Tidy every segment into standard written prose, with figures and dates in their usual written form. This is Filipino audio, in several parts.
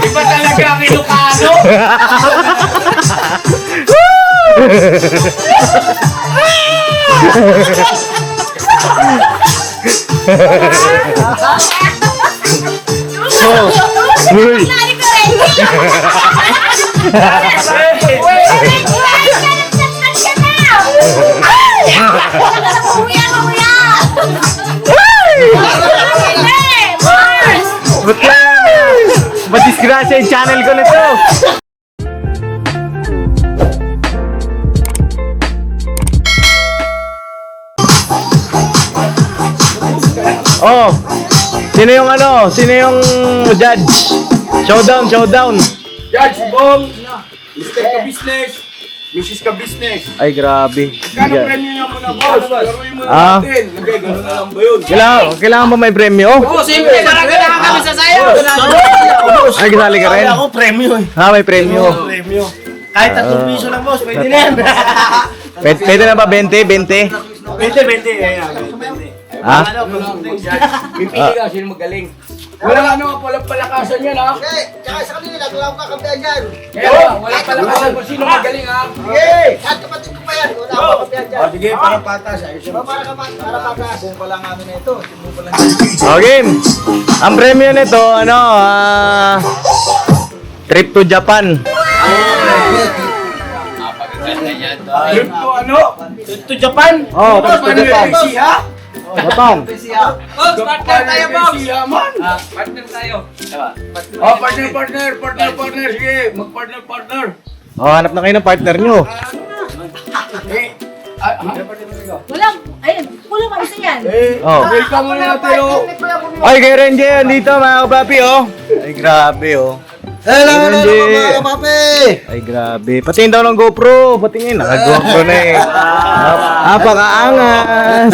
Iba talaga ang Ilocano. Uy! Madisgrasya yung channel ko nito. Oh, sino yung ano? Sino yung judge? Showdown, showdown. Judge Bong, Mr. Ka-Business, Mrs. Ka-Business. Ay, grabe. Kano premyo niya mo na, boss? Laruin mo na Ah. natin. Lagay, gano'n na lang ba yun? Kailangan ba may premyo? Oo, siyempre, parang kailangan kami sa sayo. Ay, kasali ka rin? Ako, premyo eh. Ha, may premyo. Premyo. Kahit 3 piso lang, boss. Pwede na yan. Pwede na ba 20? 20? 20. Ayan, 20. Ha? Pipili ka, sino magaling. Walang ano, walang palakasan yan, ha? Tsaka sa kanila, wala akong kakampihan dyan. Kaya walang palakasan kung sino magaling, ha? Sige! Kahit kapatid ko pa yan, wala akong kakampihan dyan. Sige, para patas. Ayos yun. Para patas. Kung pala nga ano na ito. Kung pala O, game. Ang premyo nito, ano, trip to Japan. Trip to ano? to Japan. Oh, trip to Japan. Siya? Japan. Boss, partner tayo, boss! Partner tayo. Oh, partner. Sige, mag-partner. Oh, hanap na kayo ng partner nyo. Eh, Ayun, kulang ka isa yan. Oh. welcome muna natin, oh. Ay, kay Renji, andito mga kapapi, oh. Ay, grabe, oh. Hello, Renji. mga kapapi. Ay, grabe. Patingin daw ng GoPro. Patingin, naka-GoPro na eh. Apakaangas.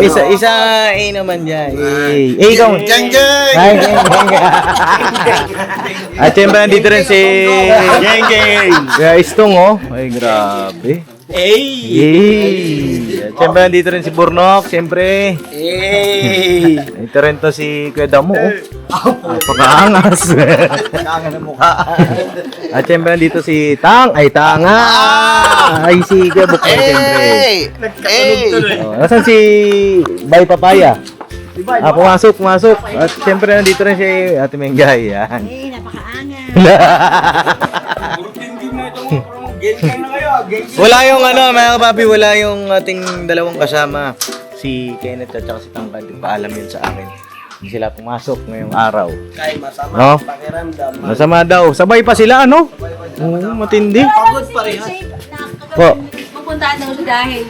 So, isa, naman dyan. Ikaw. Jeng, jeng. Ay, At syempre, nandito rin si Jeng, jeng. Istong, oh. Ay, grabe. At syempre, nandito rin si Burnok, syempre. Ito rin to si Kuya Damo, oh. Napakaangas. Kangan ang mukha. At syempre, nandito si Tanga. Ay, si Kuya Bukay, syempre. Oh, nasan si Bay Papaya? Pumasok. At syempre, nandito rin si Ate Menggay. Yan. Eh, napakaangas. Puro team na ito, game na kayo, game. Wala yung ano, mga kapapi, wala yung ating dalawang kasama. Si Kenneth at saka si Tangkad. Paalam yun sa akin. Hindi sila pumasok ngayong araw. Kaya masama No? ang pakiramdam. Masama daw. Sabay pa sila, ano? Oo, matindi. Pagod pa rin, ha? Po. Pupuntahan daw siya dahil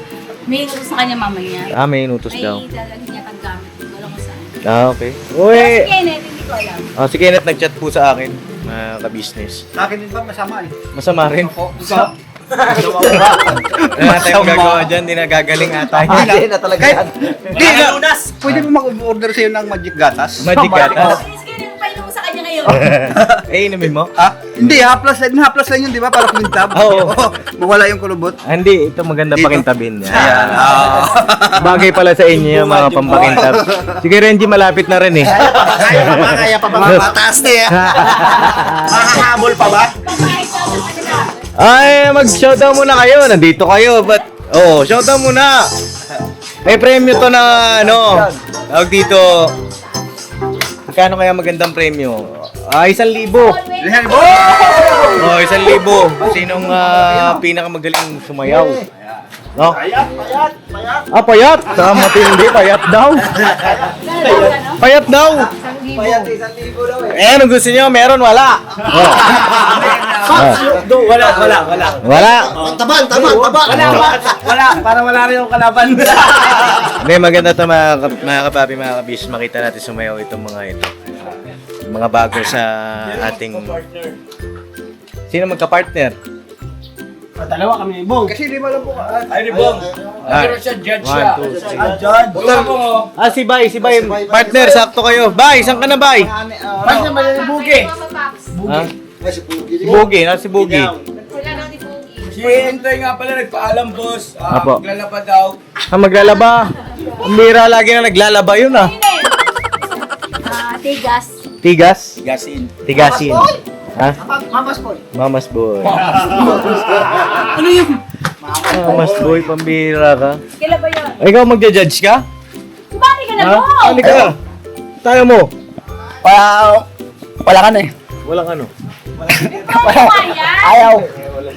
may inutos sa kanya mamaya. Ah, may inutos daw. May dadalhin niya paggamit. Walang kung saan. Ah, okay. Pero Uy! si Kenneth, hindi ko alam. Ah, si Kenneth nag-chat po sa akin, mga ka-business. Sa akin din ba masama eh? Masama rin. Sa Wala tayong gagawa dyan, di nagagaling ata yun. Hindi na talaga yan. Hindi na. Pwede mo mag-order sa'yo ng magic gatas? Magic gatas. Si Kenneth, painom sa kanya ngayon. Eh, inumin mo? Ha? Hindi, haplas lang yun, di ba? Para kumintab. Oo. Mawala yung kulubot. Ah, hindi, ito maganda Dito. pakintabin. Ayan. Bagay pala sa inyo yung mga pampakintab. Sige, Renji, malapit na rin eh. Kaya pa ba? Mataas na yan. Makahabol pa ba? Ay, mag-showdown muna kayo. Nandito kayo. But, oh, showdown muna. May premyo to na, ano, tawag dito. Magkano kaya magandang premyo? 1,000. Oh, 1,000. Sinong pinakamagaling sumayaw? No? Payat. Payat. Sa matindi, payat daw. Payat daw. Payat 1,000 daw eh. Eh, anong gusto niyo? Meron, wala. Oh. Wala. Wala. Taba. Wala. Para wala rin yung kalaban. Hindi, maganda ito mga kapapi, mga kabis. Makita natin sumayaw itong mga ito. Mga bago sa ating... Sino magka-partner? Dalawa kami, Bong. Kasi di ba lang po ka? Ay, Bong. Pero siya, judge siya. 1, 2, 3. John. Si Bay. Partner, sakto kayo. Bay, saan ka na, Bay? Basta ba yung bugi? Ha? Si Bugi, si Bugi. Wala daw ni Pogi. Si Entoy nga pala nagpaalam, boss. Apo. Maglalaba daw. Maglalaba. Ang bira lagi na naglalaba yun ah. Tigas. Tigas? Gasin. Tigasin. Ha? Mamas boy. Mamas boy. Ano yun? Mamas boy, pambira ka. Kailan ba yun? Ay, ikaw magja-judge ka? Sumali ka na Ha? mo! Ano ka? Tayo mo. Wala ka na eh. Walang ano. Ayaw.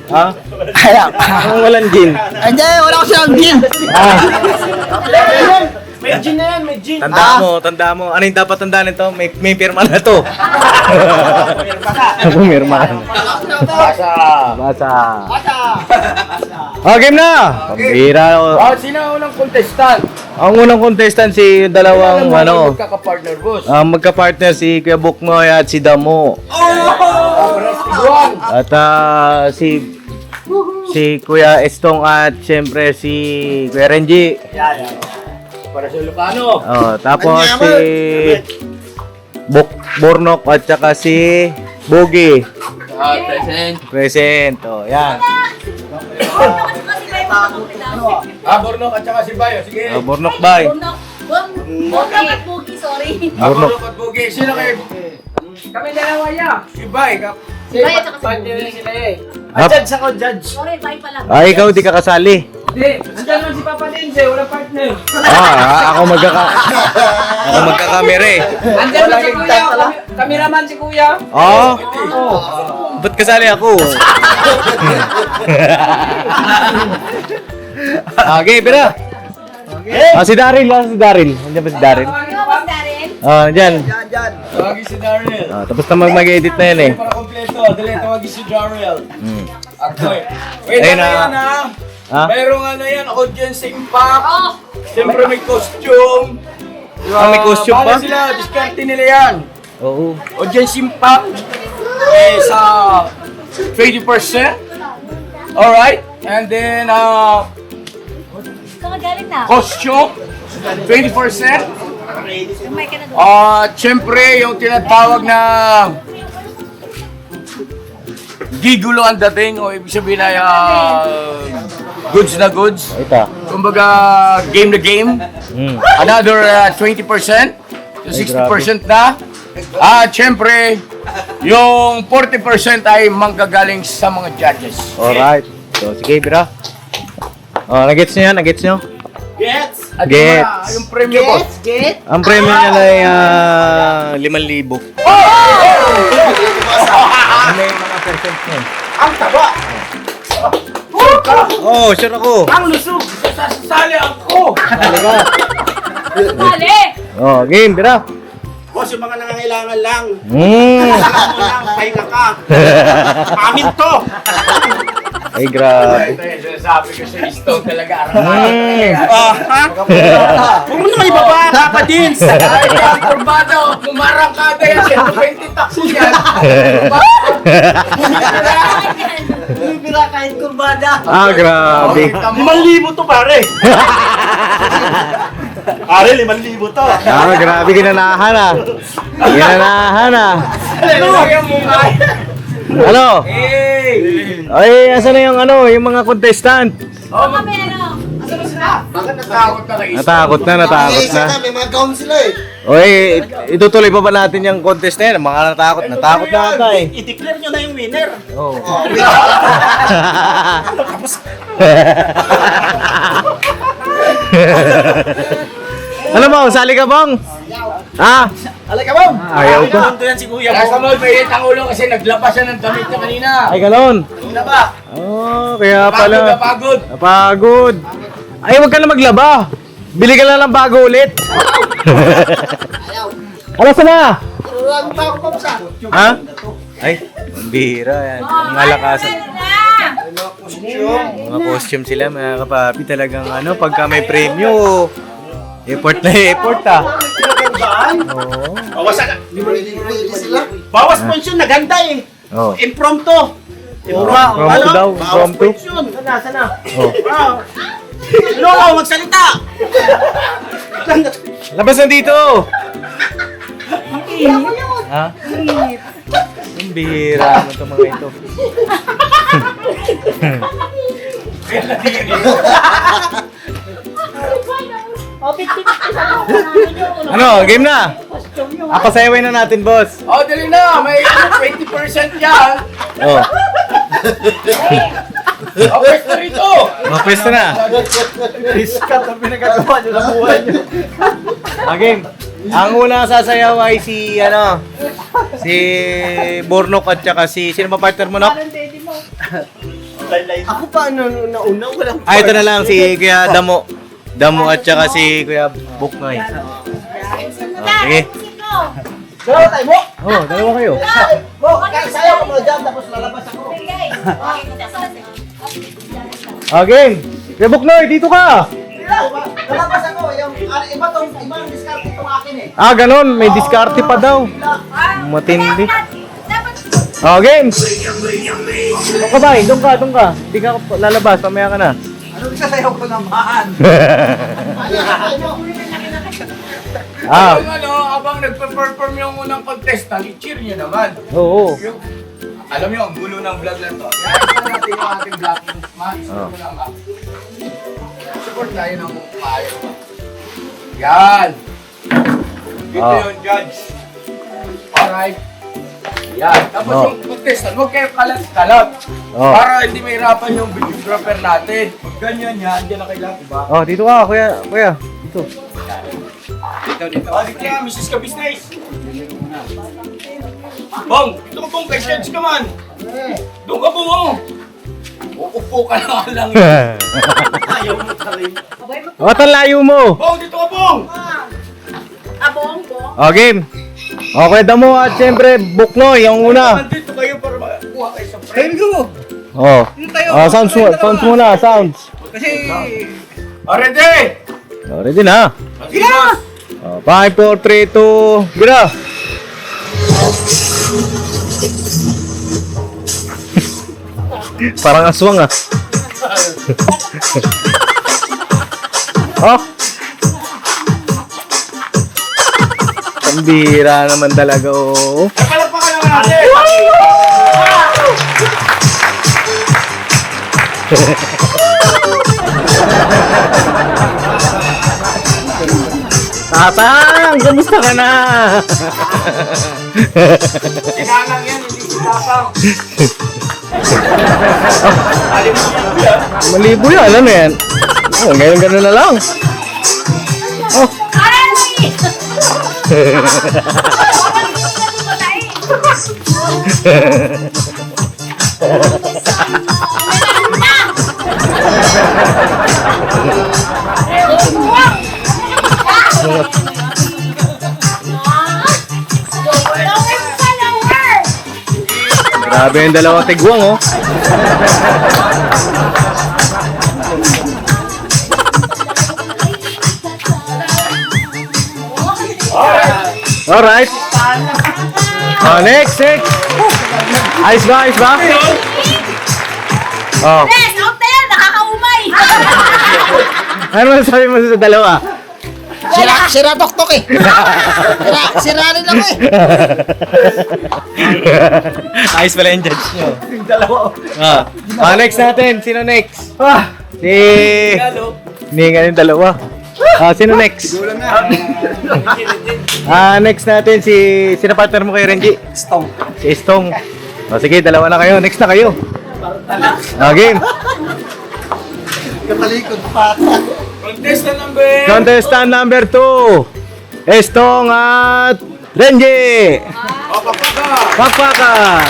Ha? Ayaw. Anong walang gin? Hindi, wala ko silang gin. Ah. May gin na yan, may gin. Tanda mo. Ano yung dapat tandaan nito? May pirma na to. Pumirma ka. Basa. Oh, game na! Pambira. Sino ang unang contestant? Ang unang contestant si dalawang ano. Magkaka-partner, boss. Magka-partner si Kuya Buknoy at si Damo. Juan. At si Kuya Estong at siyempre si Kuya Renji. Para sa Lucano. Oh, tapos si Bornok at saka si Boogie. Present. Present. Oh, yan. Bornok at saka si Bayo. Sige. Bornok bye. Burnok at Boogie, sorry. Bornok. Bornok at Bugi. Sino kayo? Kami dalawa niya. Si Bay. Si Bay at saka si Partner Bugi. sila eh. Judge ako, judge. Sorry, bye pa lang. Ay, ikaw di ka kasali. Hindi. Nandiyan naman si Papa Denze. Walang partner. Ako magkakamera eh. Nandiyan na si Kuya. Kameraman si Kuya. Oh? Ba't kasali ako? Okay, pera. Si Daryl. Nandiyan ba si Daryl? Ano ba, Darren? Nandiyan. Tawagin si Daryl. Tapos na mag-edit na yan eh. Para kompleto. Dali, tawagin si Daryl. Ako eh. Wait, Ayun ano na. yan ha? Ha? Mayroong ano yan, audience impact. Oh! Siyempre may costume. May costume pa? Bala sila, diskarte nila yan. Oo. Audience impact is 20%. Alright? And then, Saan ka galing na? costume, 20%. Umay ka na doon. Siyempre, yung tinatawag na gigulo ang dating o ibig sabihin ay goods na goods. Ito. Kumbaga, game na game. Another 20% to 60% na. At syempre, yung 40% ay manggagaling sa mga judges. Alright. So, sige, bira. Nagets nyo yan? Nagets nyo? Gets. At Gets. yung premyo ko. Get. Ang premium niya ay 5,000. May mga percent niya. Ang taba. Oh, sure ako. Ang lusog! Sasali ako! Sali! Game, bira. Boss, yung mga nangangailangan lang. Alam mo lang, pahinga ka. Amin to. Ay, grabe. Ito yung sinasabi ko sa Stone talaga. Ha? Huwag mo naman ibaba, Papa Dins. Ay, ang kurbado! Mumarangkada yan! 120 taxi yan! Bibira kahit kurbada. Grabe. 5,000 to, pare. Pare, 5,000 to. Grabe, ginanahan ah. Ano? Ay, asan na yung yung mga contestant? Kami ano? Bakit natakot na kayo? Natakot na. May mga gown sila eh. Oy, itutuloy pa ba natin yung contest na yan? Mga natakot na ata eh. I-declare nyo na yung winner. Oh. Ano mo, sali ka bang? Ha? Alay ka ba? Ayaw ko. Ito yan si Kuya Kaya sa mo. mall, mainit ang ulo kasi naglabas siya ng damit niya kanina. Ay, galon. Kanina ba? Kaya pala. Napagod. Napagod. Ay, huwag ka na maglaba. Bili ka lang ng bago ulit. Ano sana? Turuan pa ako pamsa. Ha? Ay, pambira yan. Ang malakasan. Mga costume sila, mga kapapi. Talagang pagka may premyo, effort na effort ah. Oo. Ready sila. Bawas points yun, naganda eh. Oh. Impromptu. Impromptu daw, Bawas impromptu. points yun. Sana. Oh. No, magsalita. Labas na dito! Ha? Ang bihira naman itong mga ito. Tigil na tigil. Ano, game na? Pasayawin na natin, boss. Oh, dali na. May 20% yan. Oh, Okay na rito. pwesto na. Discount ang pinagagawa nyo sa buhay nyo. Game. Ang una sasayaw ay si, si Bornok at saka sino ba partner mo, Nok? Ako pa nauna, walang Ito na lang, si Kuya Damo. Damo at saka si Kuya Buknoy. Sige. Dalawa tayo mo! Oh, dalawa kayo. Mo, sayaw ko mo dyan, tapos lalabas ako. Game. Kuya Buknoy, dito ka. Lalabas ako, yung ibang discount itong akin eh. Ganon. May diskarte pa daw. Matindi. Game. Doon ka ba? Doon ka. Hindi ka lalabas. Mamaya ka na. Ano sasayaw ko naman? Yung abang nagpe-perform yung unang contestant, i-cheer nyo naman. Oo. Yung, alam nyo, ang gulo ng vlog na to. Kaya ito natin yung ating vlog. Support lang ha. Support tayo ng maayo. Yan. Dito yung judge. Alright. Yan. Tapos yung contestant, huwag kayo kalat-kalat. Para hindi mahirapan yung videographer natin. Pag ganyan yan, dyan na kailangan, diba? Dito ka, kuya. Dito. Dito ka, Mrs. Kabisnes. Bong, dito ka Bong, kay Sheds ka man. Doon ka Bong, oh. Uupo ka na lang. Ayaw mo ka rin. Layo mo. Bong, dito ka Bong. Game. Okay, Damo at siyempre Buknoy, yung una. Nandito kayo para makakuha kayo sa friend. Sounds muna, sounds. Kasi... Ready? Ready na. Sige, boss. 5, 4, 3, 2, gira! Parang aswang ah. Pambira naman talaga oh. Palakpakan naman natin. Tatang! Kamusta ka na? Sinanang yan, hindi si Tatang. Malibo yan, ano yan? Ngayon gano'n na lang. Grabe yung dalawang tigwang oh. Alright. Next. Ayos ba? Oh. Yes, out there! Nakakaumay! Ano masasabi mo sa dalawa? Sira tok-tok eh. Sira rin ako eh. Ayos pala yung judge nyo. Yung dalawa. Next natin. Sino next? Hindi nga yung dalawa. Sino next? Next natin sino partner mo kayo, Renji? Stong. Si Estong. Sige, dalawa na kayo. Next na kayo. Game. Katalikod pa. Contestant number... Contestant number 2. Estong at Renji. Pakpakan.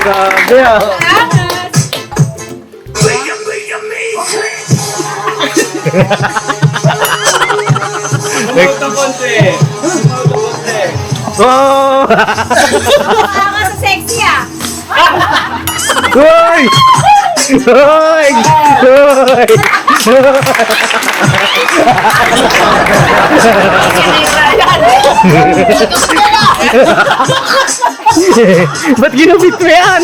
Grabe ah. Oh! Nakaka sa sexy ah! Hoy! Hoy! Hoy! Ba't ginabit mo yan?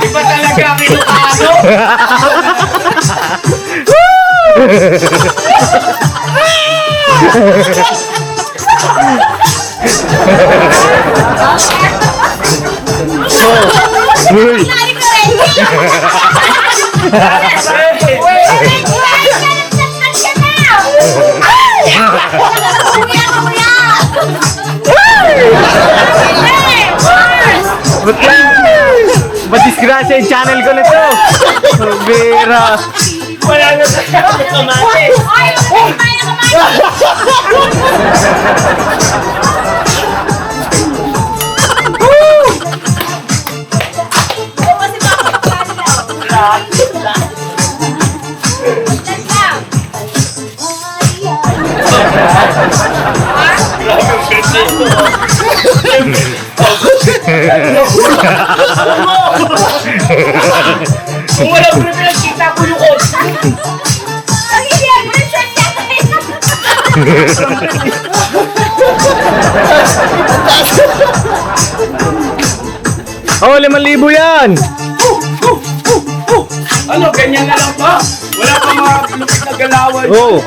Iba talaga ang Ilocano. So, Ba't disgrasya yung channel ko nito? Bira. Wala na sa kamate. Kung wala ko na pinagkita ko yung Oh, 5,000 yan! Ano, ganyan na lang ba? Wala pa mga lupit na galawan. Oh.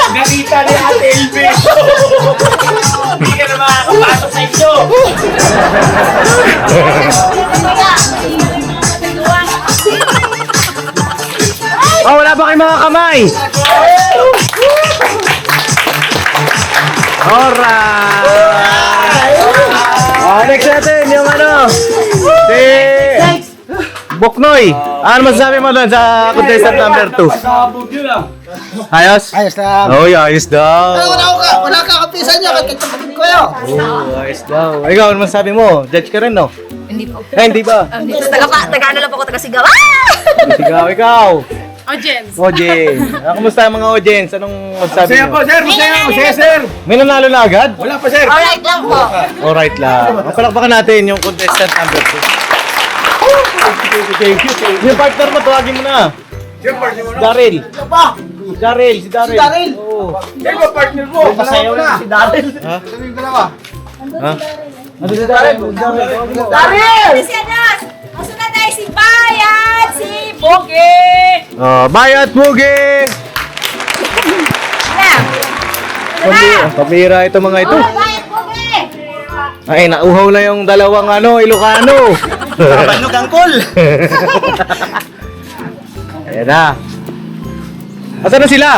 Ganita ni Ate Elvis. Hindi ka na makakapasok sa inyo. Oh, wala ba kayong mga kamay? Alright! Oh, next natin yung ano? Si Boknoy. Ano masasabi mo doon sa contestant number 2? Pasabog yun ah. Ayos? Ayos na. Oh, ayos daw. Wala ka kapisan niya. Kapatid ko yun. Oh, ayos daw. Ikaw, ano masasabi mo? Judge ka rin, no? Hindi po. Eh, hindi ba? Taga-ano lang po ako, taga-sigaw. Sigaw, ikaw. Audience. Audience. Kamusta ang mga audience? Anong masasabi Masaya mo? po, sir. Masaya, sir. May nanalo na agad? Wala pa, sir. Alright lang po. Alright lang. Palakpakan natin yung contestant number 2. Thank you. Yung partner mo, tawagin mo na. Sir, partner mo na. Daryl. Daryl, si Daryl. Si Daryl? Oo. Sir, ba partner mo? Masayaw na si Daryl. Ha? Sabi yung dalawa. Ha? Ano si Daryl? Daryl, tawagin mo. Daryl! Si Anas. Ang sunod ay si Bayan, si Boge. Oh, Bayat Bugi! Pamira ito mga ito. Bayan, Boge. Ay, nauhaw na yung dalawang Ilocano. Banog angkol. Ayan na. Asan na sila?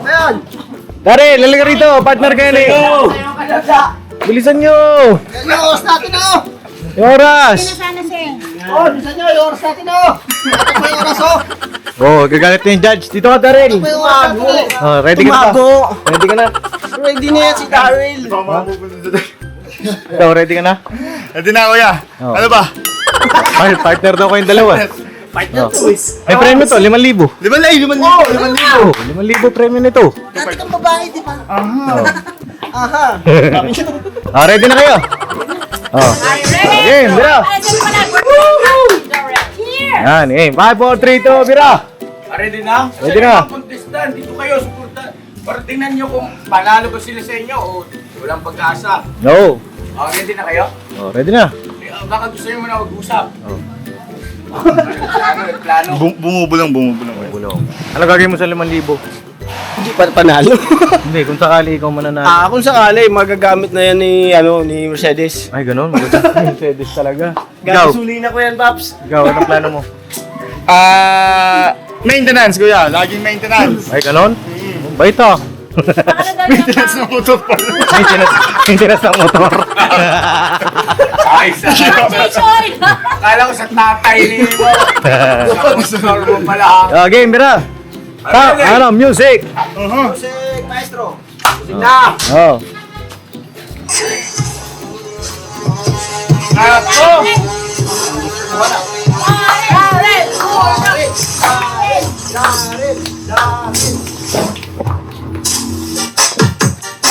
Ayan. Daryl, lalagay rito. Partner kayo ni. Bilisan nyo. Yan yung oras natin oh. Yung oras. Sana siya. Oh, bilisan niyo yung oras natin oh. Ito pa yung oras oh. Oh, gagalit na yung judge. Dito ka, Daryl. Ito pa yung oras natin eh. Oh, ready ka na ba? Tumago. Ready ka na? Ready na yan si Daryl. Ikaw, ready ka na? Hindi na kuya. Oh. Ano ba? Ay, partner daw kayong dalawa. Partner Oh. to is. May premyo to, 5,000. 5,000. 5,000 premyo nito. Dati kang babae, di ba? Aha. Ah, ready na kayo? Oh. Game, bira. Yan, game. 5, 4, 3, 2, bira. Ready na? Ready na. Mga contestant, dito kayo, suporta. Para tingnan nyo kung panalo ba sila sa inyo o walang pag-asa. No. Ready na kayo? Oh, ready na. Baka gusto nyo muna mag-usap. Oh. Plano. Bumubulang. Bulong. Ano gagawin mo sa 5,000? Hindi pa panalo. Hindi, kung sakali ikaw mananalo. Kung sakali, magagamit na yan ni Mercedes. Ay, ganun. Maganda. Mercedes talaga. Ikaw, Gasolina ko yan, Paps. ikaw, anong plano mo? Maintenance kuya. Laging maintenance. Ay, ganun? Bait ah. Maintenance ng motor pala. Maintenance ng motor. Ay, sa Kala ko sa tatay ni mo. Sa mo pala. Ah, game, bira. Ano, music. Music, maestro. Oh. Ako!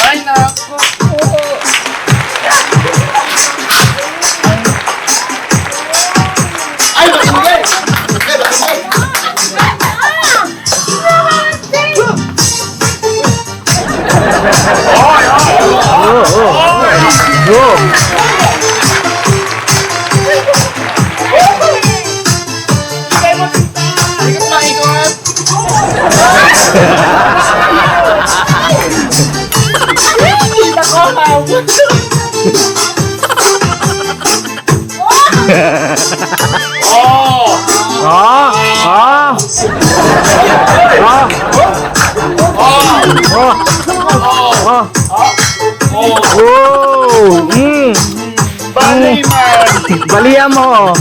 Ay, nako! Ay, makinig! Oh. Oh! Ah! Ah! Ah! Ah! Oh! Bali man! Balian mo!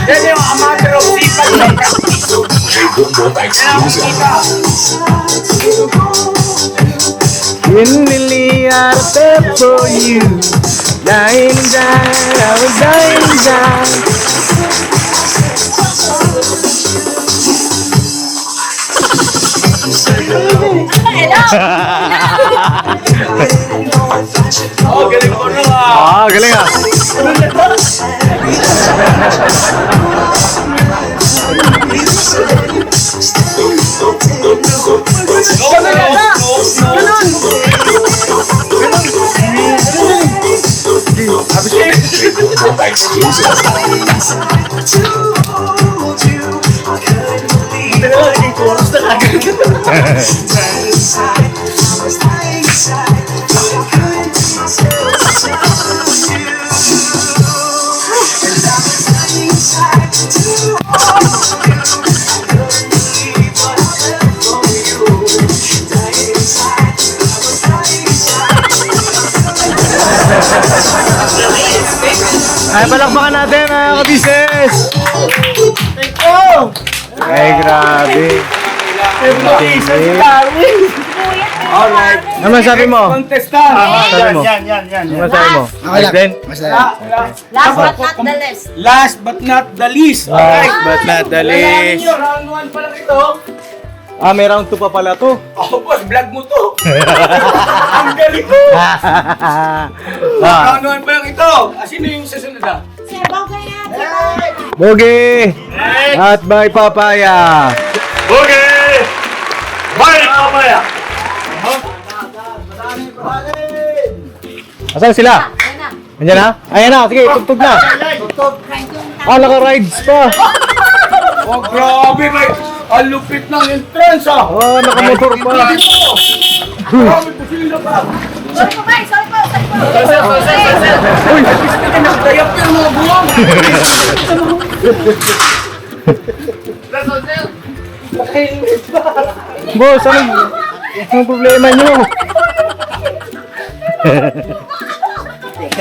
Yan yung amateur of people. Really arte for you. Dying and dying, I was dying and dying. Oh, galing ko na ah. Ah, galing ah. Ay, palakpakan natin mga ka-business! Thank you! Ay, grabe. Alright. Ano sabi mo? Contestant. Sabi mo? Yan. Ano sabi mo? Ayos din? Last but not the least. Last but not the least. Alright. But not the Alam least. niyo, round 1 pa lang ito. Ah, may round 2 pa pala to. Oh, boss, vlog mo to. Ang galing mo. Ah, Round 1 pa lang ito. Sino yung susunod ah? Bogi! At by Papaya! Okay! Bye, papaya! Asan sila? Ayan na. Andiyan na? Ayan na, sige, tugtog na. Ah, naka-rides pa. Oh, grabe, may ang lupit ng entrance ah. Oh, nakamotor pa. Grabe po sila pa. Sorry po, guys. Sorry po. Uy, nagdayap yung mga buwang. Boss, anong problema nyo?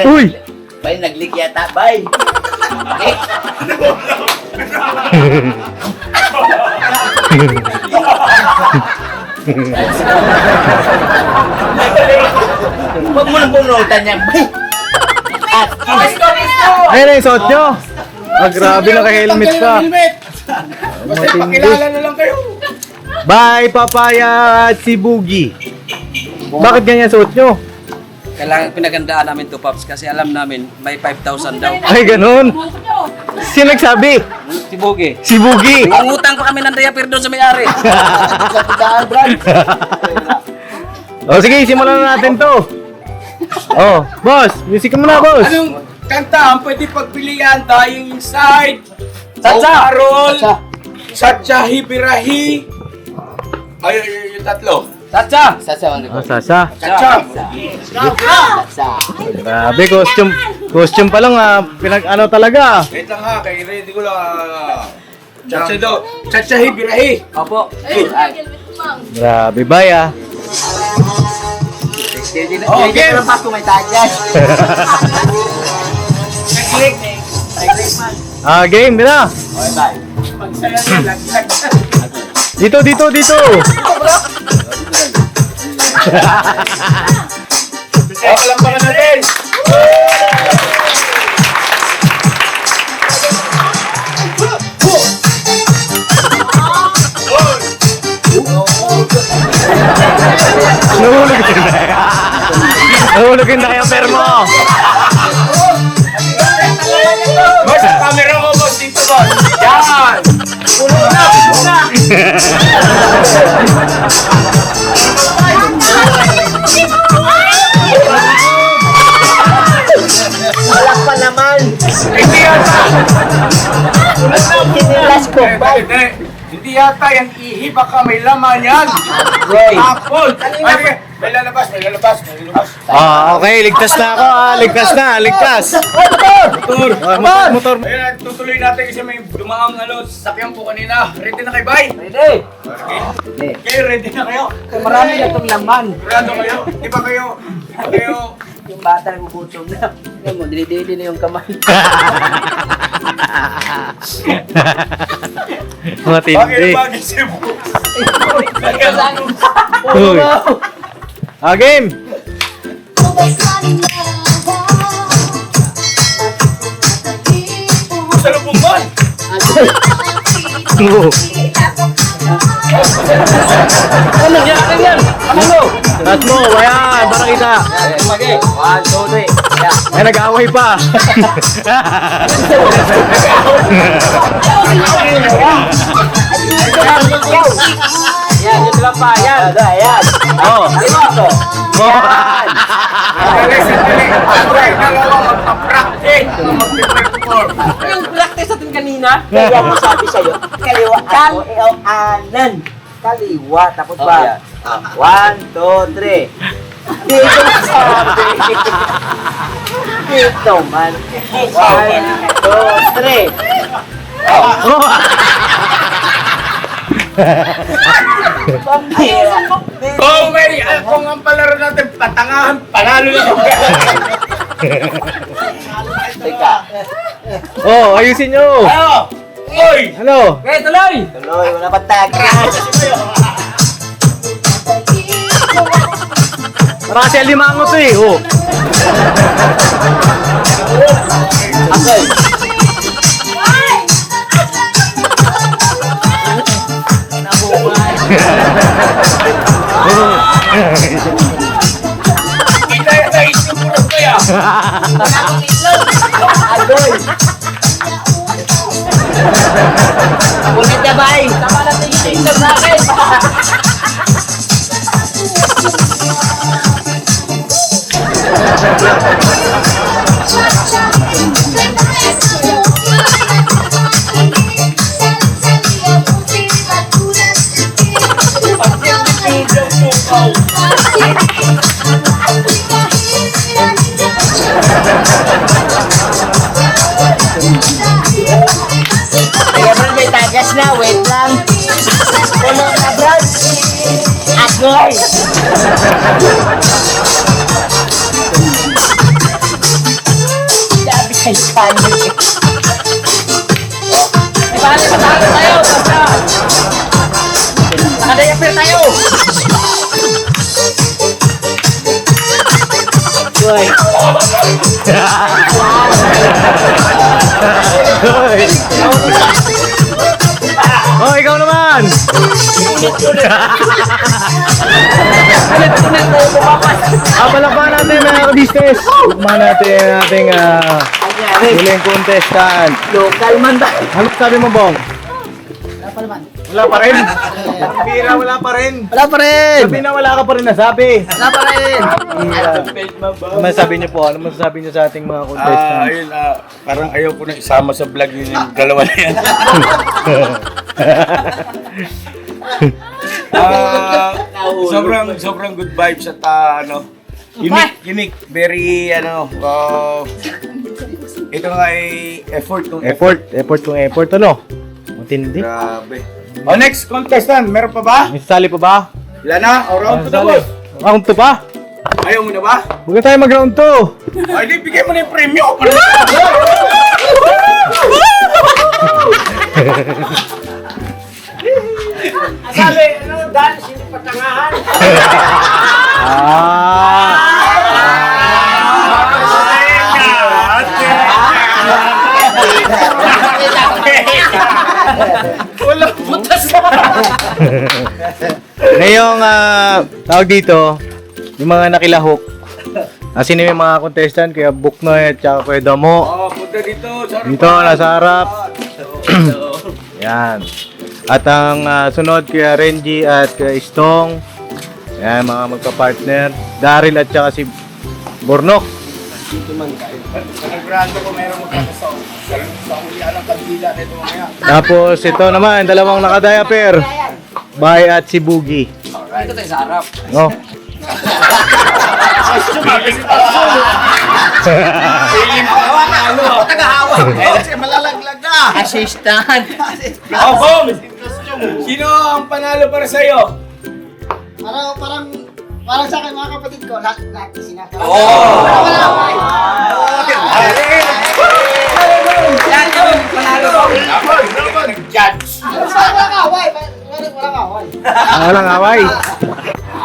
Uy! Bay, nag-leak yata, bay. Huwag mo nang bunutan niya, bay. Ayun na yung suot nyo. Ah, grabe, naka-helmet ka. Basta pakilala na lang kayo. Bye, Papaya at si Boogie. Bakit ganyan suot nyo? Kailangan pinagandaan namin to, Pops, kasi alam namin may 5,000 daw. Ay, ganun. Sino nagsabi? Si Boge. Si Boogie. Mangutang pa kami ng diaper doon sa may-ari. O sige, simulan na natin to. Oh, boss, music mo na, boss. Anong kanta ang pwede pagpilian? Dying Inside, Satsa! Carol, Satsa Hibirahi. Ay, yung tatlo. Tatsa! Oh, Sasa. Satsa. Grabe, costume pa lang ano talaga. Wait lang ha, kay ready ko lang. Satsa daw. Satsa Hibirahi. Opo. Grabe, bye Oh, game. Game, na. Pagsaya na, laglag. Dito. Kaya palampakan natin. Nahulugin na kayo, permo. Boss, ang camera mo, boss, dito, boss. Yan. Puno na. Wala pa naman. Hindi yata. Kinilas ko ba? Hindi yata yan ihi, baka may laman yan. Roy. Apple. Ay, may lalabas. Okay, ligtas na ako. Ligtas. Motor. Ayan, tutuloy natin kasi may dumaang sakyan po kanina. Ready na kayo, bay? Ready? Okay. Kayo, ready na kayo? Marami na itong laman. Sigurado kayo? Di ba kayo? Yung bata nagugutom na. Tingnan mo, dinidili na yung kamay. Bakit Matindi. bagay si Uy. Game. Sa lubong man? Ano yan? Ano yan? Ano mo? Tat mo, ayan, para kita. Tumagi. 1, 2, 3. Ay, nag-away pa. Yan, yung lang pa. Yan. Yan. Oh. Dito. Sandali. Okay, dalawa magpa-practice. Mag-perform. Yung practice natin kanina. Kaya mo sabi sa'yo, kaliwa ako, anan. Kaliwa, tapos ba? 1, 2, 3. Dito sabi. Dito man. 1, 2, 3. Pambira. Kung ang palaro natin, patangahan, panalo na yung Teka. Oh, ayusin nyo. Ano? Oy! Ano? Okay, tuloy. Tuloy, wala pa tag. Para kasi alimango to eh. Oh. Okay. Kita yung naisip mo rin kaya. Agoy. Ulit na ba eh? Tama natin yung tingnan natin. Kaya bro, may tagas na. Wait lang. Puno na bro. Agoy. Sabi kay Kanye. Balik tayo. Basta. Nakadiaper tayo. Agoy. Oh, ikaw naman! Palakpakan natin mga kabisnes. Palakpakan natin ang ating huling contestant. Local man ba? Ano sabi mo, Bong? Wala pa rin. Bira, wala pa rin. Wala pa rin! Sabi na wala ka pa rin nasabi. Wala pa rin! Ano masasabi niyo po? Ano masasabi niyo sa ating mga contestants? Ayun, parang ayaw ko na isama sa vlog yun yung dalawa na yan. Sobrang good vibes at unique, very ito nga ay effort kung Effort, ano? Matindi. Grabe. Oh, next contestant, meron pa ba? May sasali pa ba? Ilan na? O round to the boss. Round 2 pa? Ayaw mo na ba? Huwag na tayo mag-round 2. Ay, di, bigay mo na yung premyo. Sabi, dahil sino patangahan? Walang butas. Ngayong tawag dito, yung mga nakilahok. Sino yung mga contestant? Kuya Buknoy at saka Kuya Damo. Oh, punta dito. Dito, nasa harap. Yan. At ang sunod, Kuya Renji at Kuya Istong. Yan, mga magka-partner. Daryl at saka si Bornok. Nag-grando ko meron magkakasaw. Sa ulian ng kandila nito mamaya. Tapos ito naman, dalawang nakadiaper. Bay at si Boogie. Dito tayo sa harap. Oh. Malalaglag na! Assistant. Oh, Bong! Sino ang panalo para sa'yo? Parang sa akin mga kapatid ko, lahat sinaka. Yan yun. Panalo ko. Nag-judge. Walang away! Walang away! Walang away.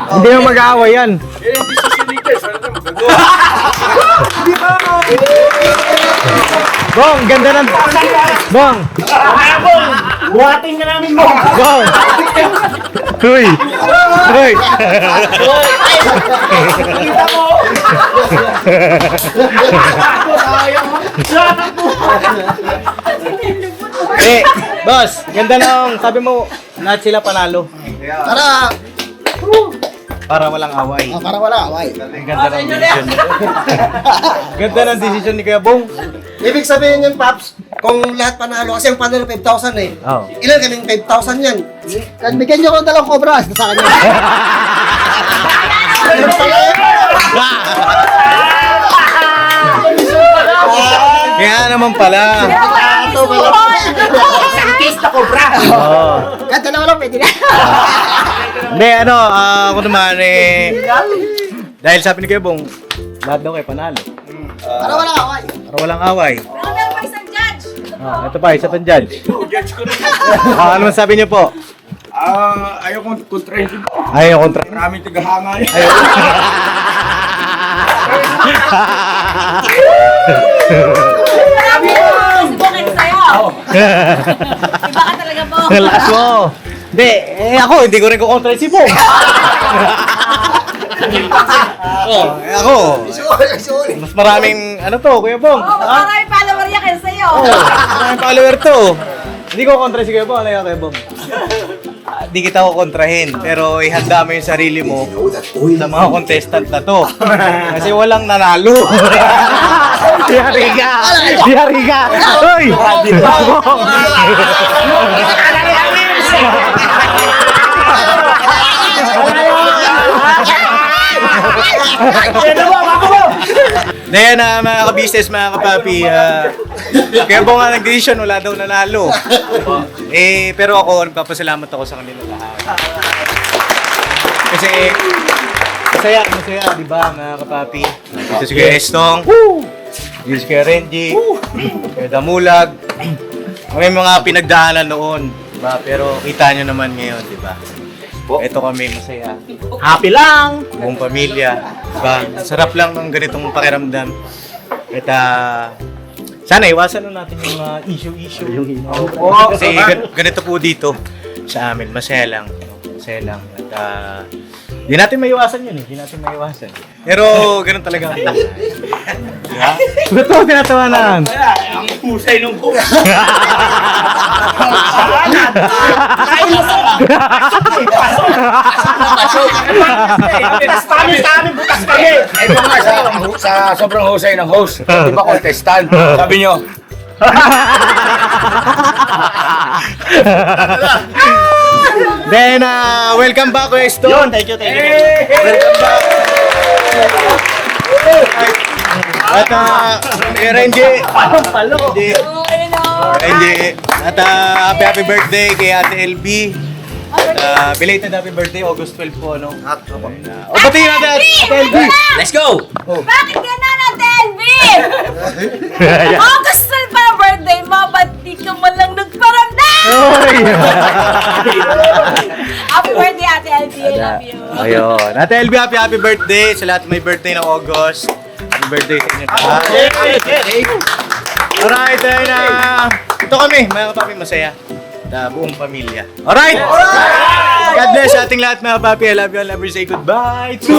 Hindi mo mag-aaway yan. Yan yung decision makers. Ano ito? Magagawa. Bong, ganda ng... Bong! Buhatin ka namin mo. Bong! Uy! Uy! Kita mo. Boss, ganda ng... Sabi mo, lahat sila panalo. Para walang away. Para walang away. Ganda ng decision niya. Ganda ng decision ni Kuya Bong. Ibig sabihin yan, Paps, kung lahat panalo, kasi ang panalo 5,000 eh. Oh. Ilan kaming 5,000 yan? Bigyan niyo ko ng dalawang cobra sa kanya. Kaya naman pala. Santista Cobra. Oo. Kahit dalawa lang pwede na. Hindi, ako naman dahil sabi ni Kuya Bong, lahat daw kayo panalo. Para walang away. Para walang away. Ronald pa isang judge. Ito pa, isa pang judge. Judge ko rin. Ano man sabi niyo po? Ayaw kong kontrahin. Ayaw kontra. Maraming tagahanga yan. Sabi mo, si Bukit sa'yo. Iba ka talaga po. Ang lakas mo. Hindi, ako, hindi ko rin kukontra si Bong. Ako. Mas maraming, Kuya Bong. Oo, marami follower niya kaysa sa'yo. Maraming follower to. Hindi ko kontra si Kuya Bong. Ano yung Kuya Bong? Hindi kita ko kontrahin, pero ihanda mo yung sarili mo sa mga contestant na to. Kasi walang nanalo. Yari ka! Yari ka! Hoy! Bong! Then, mga ka-business, mga kapapi, kaya po nga nag-decision, wala daw nanalo. Pero ako, nagpapasalamat ako sa kanila lahat. Kasi, masaya, di ba, mga kapapi? Ito si Kuya Estong, ito si Kuya Renji, Kuya Damulag. May mga pinagdaanan noon, diba? Pero kita nyo naman ngayon, di ba? Ito kami, masaya. Happy lang. Buong pamilya. Diba? Sarap lang ng ganitong pakiramdam. At Sana iwasan na natin yung mga issue-issue. Kasi ganito po dito sa amin, masaya lang. Masaya lang. At di natin maiwasan yun eh. Di natin maiwasan. Pero ganun talaga. Diba? Ba't ako tinatawanan? Ang husay nung host. Bukas kami. Ito nga, sa sobrang husay ng host, di ba contestant? Sabi nyo, Then, welcome back, Kuya Stone. Thank you. Welcome back. At, Renji. Renji. At, happy birthday kay Ate LB. At, belated happy birthday, August 12 po, ano? Batiin natin, Ate LB. Let's go! Bakit ganun, Ate Elvin? August 12 pa ang birthday mo, ba't di ka man lang nagparamdam? Happy birthday, Ate Elvin. I love you. Ayun. Ate LB, happy birthday sa lahat may birthday ng August. Happy birthday sa inyo. Alright, then, ito kami, mga papi, masaya. Buong pamilya. Alright! God bless sa ating lahat, mga papi. I love you. I'll never say goodbye to